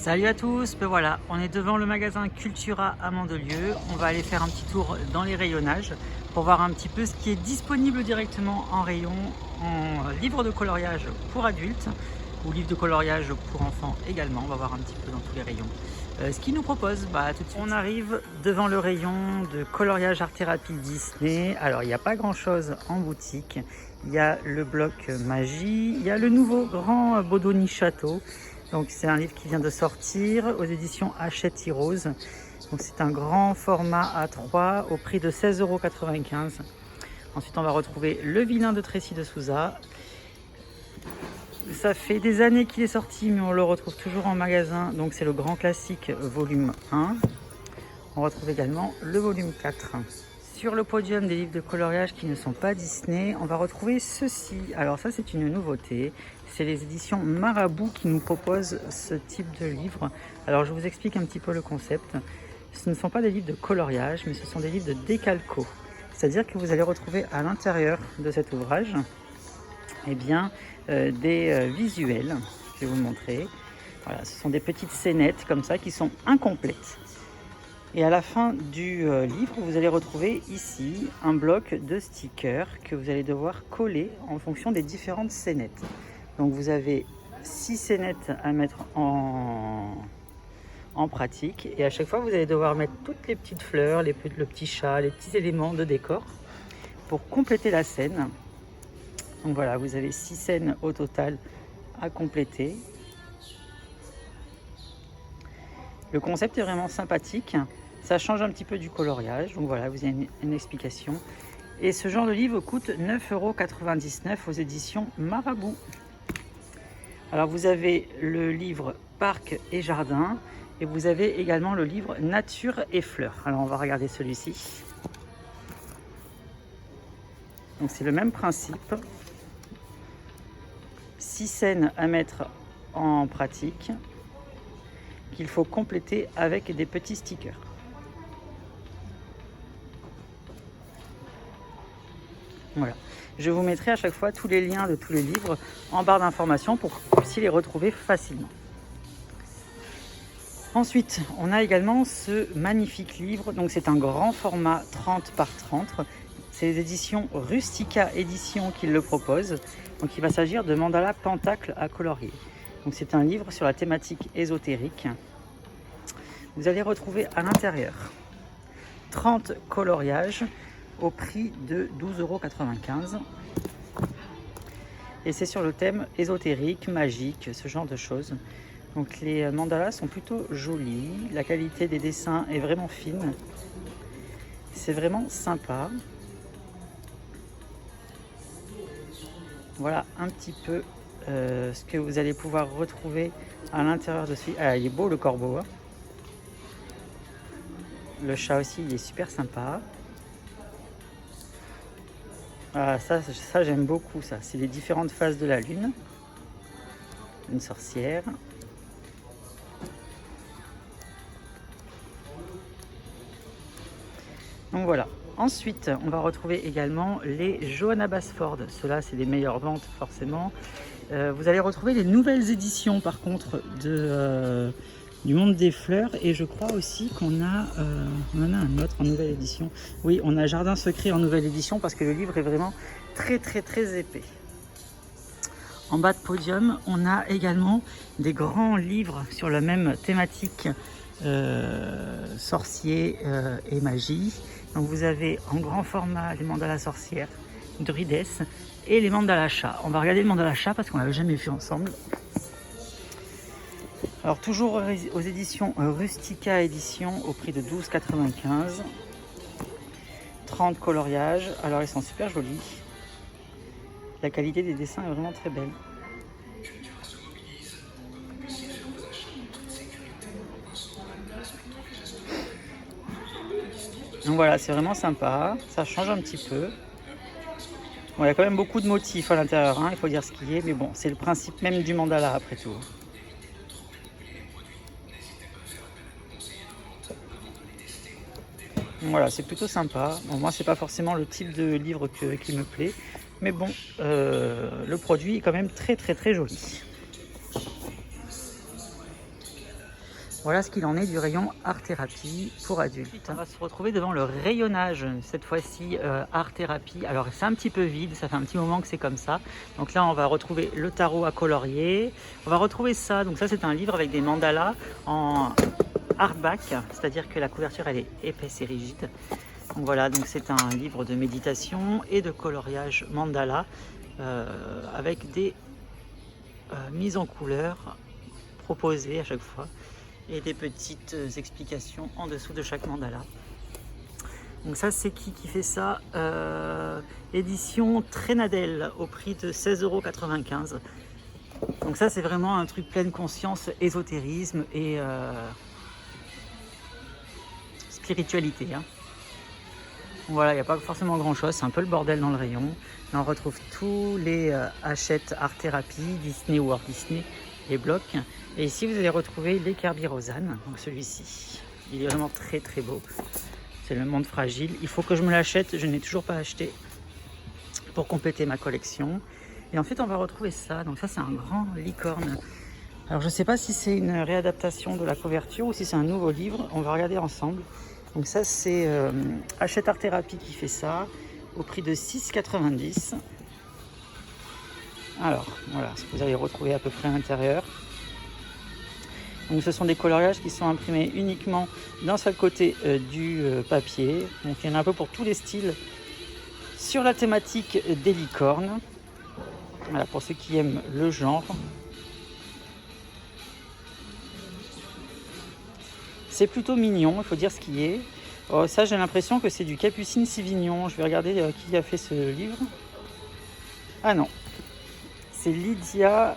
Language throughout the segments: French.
Salut à tous, ben voilà, on est devant le magasin Cultura à Mandelieu. On va aller faire un petit tour dans les rayonnages pour voir un petit peu ce qui est disponible directement en rayon, en livre de coloriage pour adultes ou livre de coloriage pour enfants également. On va voir un petit peu dans tous les rayons ce qu'ils nous proposent. Tout de suite. On arrive devant le rayon de coloriage art thérapie Disney. Alors il n'y a pas grand chose en boutique. Il y a le bloc magie, il y a le nouveau grand Bodoni Château. Donc c'est un livre qui vient de sortir aux éditions Hachette Heroes. Donc c'est un grand format A3 au prix de 16,95 €. Ensuite on va retrouver Le Vilain de Tracy de Souza. Ça fait des années qu'il est sorti mais on le retrouve toujours en magasin. Donc c'est le grand classique volume 1. On retrouve également le volume 4. Sur le podium des livres de coloriage qui ne sont pas Disney, on va retrouver ceci. Alors ça c'est une nouveauté. C'est les éditions Marabout qui nous proposent ce type de livre. Alors je vous explique un petit peu le concept. Ce ne sont pas des livres de coloriage, mais ce sont des livres de décalco. C'est-à-dire que vous allez retrouver à l'intérieur de cet ouvrage des visuels. Je vais vous montrer. Voilà, ce sont des petites scénettes comme ça qui sont incomplètes. Et à la fin du livre, vous allez retrouver ici un bloc de stickers que vous allez devoir coller en fonction des différentes scénettes. Donc vous avez 6 scénettes à mettre en pratique et à chaque fois vous allez devoir mettre toutes les petites fleurs, le petit chat, les petits éléments de décor pour compléter la scène. Donc voilà, vous avez 6 scènes au total à compléter. Le concept est vraiment sympathique, ça change un petit peu du coloriage, donc voilà, vous avez une explication. Et ce genre de livre coûte 9,99 € aux éditions Marabout. Alors vous avez le livre Parc et Jardin et vous avez également le livre Nature et Fleurs. Alors on va regarder celui-ci. Donc c'est le même principe. 6 scènes à mettre en pratique qu'il faut compléter avec des petits stickers. Voilà. Je vous mettrai à chaque fois tous les liens de tous les livres en barre d'informations pour que vous puissiez les retrouver facilement. Ensuite, on a également ce magnifique livre. Donc c'est un grand format 30 par 30. C'est les éditions Rustica Édition qui le proposent. Donc il va s'agir de mandala pentacle à colorier. Donc c'est un livre sur la thématique ésotérique. Vous allez retrouver à l'intérieur 30 coloriages au prix de 12,95 €. Et c'est sur le thème ésotérique, magique, ce genre de choses. Donc les mandalas sont plutôt jolis, la qualité des dessins est vraiment fine. C'est vraiment sympa. Voilà un petit peu ce que vous allez pouvoir retrouver à l'intérieur de celui. Ah, il est beau le corbeau, hein. Le chat aussi, il est super sympa. Ah, ça j'aime beaucoup ça. C'est les différentes phases de la lune. Une sorcière. Donc voilà. Ensuite, on va retrouver également les Johanna Basford. Ceux-là, c'est les meilleures ventes forcément. Vous allez retrouver les nouvelles éditions par contre du Monde des Fleurs. Et je crois aussi qu'on on en a un autre en nouvelle édition. Oui, on a Jardin Secret en nouvelle édition parce que le livre est vraiment très très très épais. En bas de podium, on a également des grands livres sur la même thématique sorcier et magie. Donc vous avez en grand format les mandalas sorcières, druides et les mandalas chats. On va regarder le mandala chat parce qu'on l'avait jamais vu ensemble. Alors toujours aux éditions Rustica Édition au prix de 12,95 €. 30 coloriages. Alors ils sont super jolis. La qualité des dessins est vraiment très belle. Donc voilà, c'est vraiment sympa. Ça change un petit peu. Bon, il y a quand même beaucoup de motifs à l'intérieur, hein, il faut dire ce qu'il y est. Mais bon, c'est le principe même du mandala après tout. Voilà, c'est plutôt sympa. Bon, moi, c'est pas forcément le type de livre qui me plaît. Mais bon, le produit est quand même très très très joli. Voilà ce qu'il en est du rayon art-thérapie pour adultes. On va se retrouver devant le rayonnage, cette fois-ci art-thérapie. Alors c'est un petit peu vide, ça fait un petit moment que c'est comme ça. Donc là on va retrouver le tarot à colorier. On va retrouver ça, donc ça c'est un livre avec des mandalas en hardback, c'est-à-dire que la couverture elle est épaisse et rigide. Donc voilà, donc c'est un livre de méditation et de coloriage mandala avec des mises en couleur proposées à chaque fois et des petites explications en dessous de chaque mandala. Donc ça c'est qui fait ça, édition Trénadel au prix de 16,95 €. Donc ça c'est vraiment un truc pleine conscience, ésotérisme et spiritualité. Hein. Voilà, il n'y a pas forcément grand chose, c'est un peu le bordel dans le rayon. Là, on retrouve tous les Hachette Art Thérapie, Disney ou Walt Disney, les blocs. Et ici, vous allez retrouver les Kerby Rosanne, donc celui-ci. Il est vraiment très très beau. C'est le monde fragile. Il faut que je me l'achète, je n'ai toujours pas acheté pour compléter ma collection. Et ensuite, on va retrouver ça. Donc ça, c'est un grand licorne. Alors, je ne sais pas si c'est une réadaptation de la couverture ou si c'est un nouveau livre. On va regarder ensemble. Donc ça, c'est Hachette Art Thérapie qui fait ça, au prix de 6,90 €. Alors, voilà ce que vous allez retrouver à peu près à l'intérieur. Donc ce sont des coloriages qui sont imprimés uniquement d'un seul côté du papier. Donc il y en a un peu pour tous les styles sur la thématique des licornes. Voilà, pour ceux qui aiment le genre. C'est plutôt mignon, il faut dire ce qui est. Oh, ça, j'ai l'impression que c'est du Capucine Sivignon. Je vais regarder qui a fait ce livre. Ah non, c'est Lydia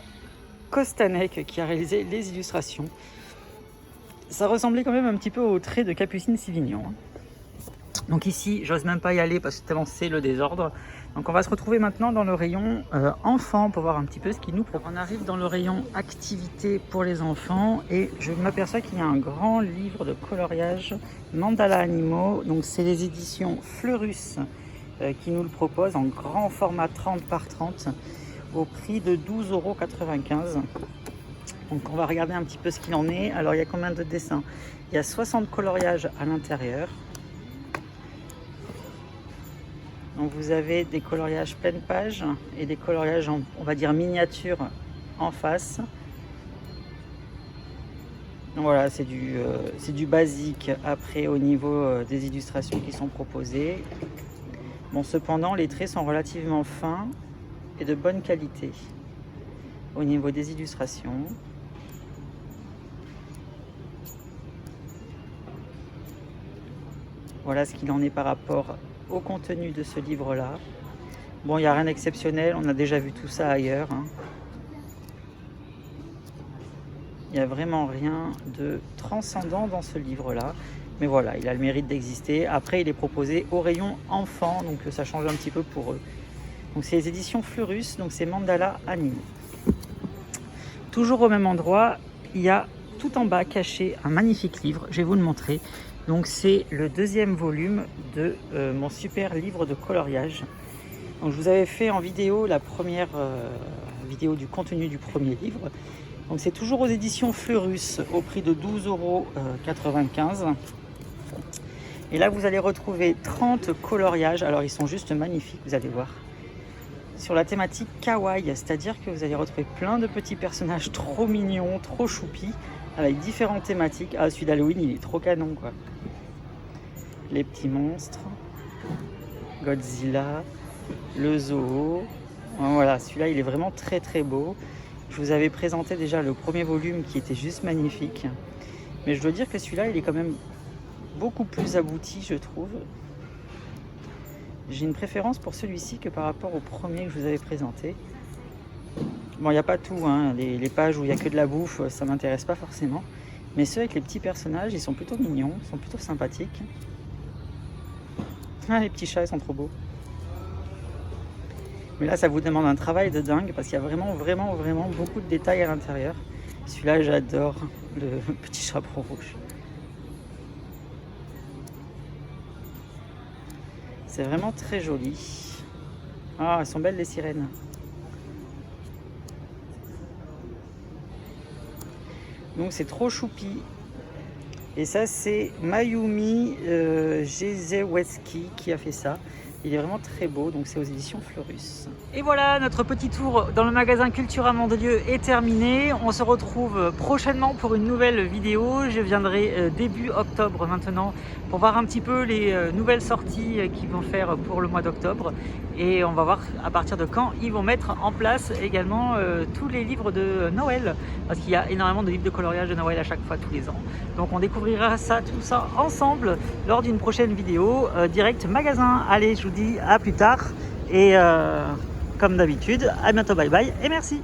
Kostanek qui a réalisé les illustrations. Ça ressemblait quand même un petit peu au trait de Capucine Sivignon. Donc ici, j'ose même pas y aller parce que tellement c'est le désordre. Donc on va se retrouver maintenant dans le rayon enfants pour voir un petit peu ce qu'ils nous proposent. On arrive dans le rayon activité pour les enfants et je m'aperçois qu'il y a un grand livre de coloriage mandala animaux. Donc c'est les éditions Fleurus qui nous le proposent en grand format 30 par 30 au prix de 12,95 €. Donc on va regarder un petit peu ce qu'il en est. Alors il y a combien de dessins? Il y a 60 coloriages à l'intérieur. Donc vous avez des coloriages pleine page et des coloriages, on va dire miniature en face. Donc voilà, c'est du basique après au niveau des illustrations qui sont proposées. Bon, cependant, les traits sont relativement fins et de bonne qualité au niveau des illustrations. Voilà ce qu'il en est par rapport au contenu de ce livre-là. Bon, il n'y a rien d'exceptionnel, on a déjà vu tout ça ailleurs. Hein. Il n'y a vraiment rien de transcendant dans ce livre-là. Mais voilà, il a le mérite d'exister. Après, il est proposé au rayon enfant, donc ça change un petit peu pour eux. Donc c'est les éditions Fleurus, donc c'est Mandala Animaux. Toujours au même endroit, il y a tout en bas caché un magnifique livre, je vais vous le montrer. Donc c'est le deuxième volume de mon super livre de coloriage. Donc je vous avais fait en vidéo la première vidéo du contenu du premier livre. Donc c'est toujours aux éditions Fleurus au prix de 12,95 €. Et là vous allez retrouver 30 coloriages. Alors ils sont juste magnifiques, vous allez voir. Sur la thématique kawaii, c'est-à-dire que vous allez retrouver plein de petits personnages trop mignons, trop choupis, avec différentes thématiques. Ah, celui d'Halloween, il est trop canon, quoi. Les petits monstres, Godzilla, le zoo. Voilà, celui-là, il est vraiment très très beau. Je vous avais présenté déjà le premier volume qui était juste magnifique. Mais je dois dire que celui-là, il est quand même beaucoup plus abouti, je trouve. J'ai une préférence pour celui-ci que par rapport au premier que je vous avais présenté. Bon, il n'y a pas tout, hein. Les pages où il n'y a que de la bouffe, ça ne m'intéresse pas forcément. Mais ceux avec les petits personnages, ils sont plutôt mignons, ils sont plutôt sympathiques. Ah, les petits chats, ils sont trop beaux. Mais là, ça vous demande un travail de dingue parce qu'il y a vraiment beaucoup de détails à l'intérieur. Celui-là, j'adore, le petit chaperon rouge. C'est vraiment très joli. Ah, elles sont belles les sirènes. Donc c'est trop choupi. Et ça, c'est Mayumi Jezeweski qui a fait ça. Il est vraiment très beau, donc c'est aux éditions Fleurus. Et voilà, notre petit tour dans le magasin Cultura Mandelieu est terminé. On se retrouve prochainement pour une nouvelle vidéo. Je viendrai début octobre maintenant pour voir un petit peu les nouvelles sorties qu'ils vont faire pour le mois d'octobre. Et on va voir à partir de quand ils vont mettre en place également tous les livres de Noël. Parce qu'il y a énormément de livres de coloriage de Noël à chaque fois, tous les ans. Donc on découvrira ça, tout ça ensemble lors d'une prochaine vidéo direct magasin. Allez, je vous dis à plus tard et comme d'habitude, à bientôt, bye bye et merci.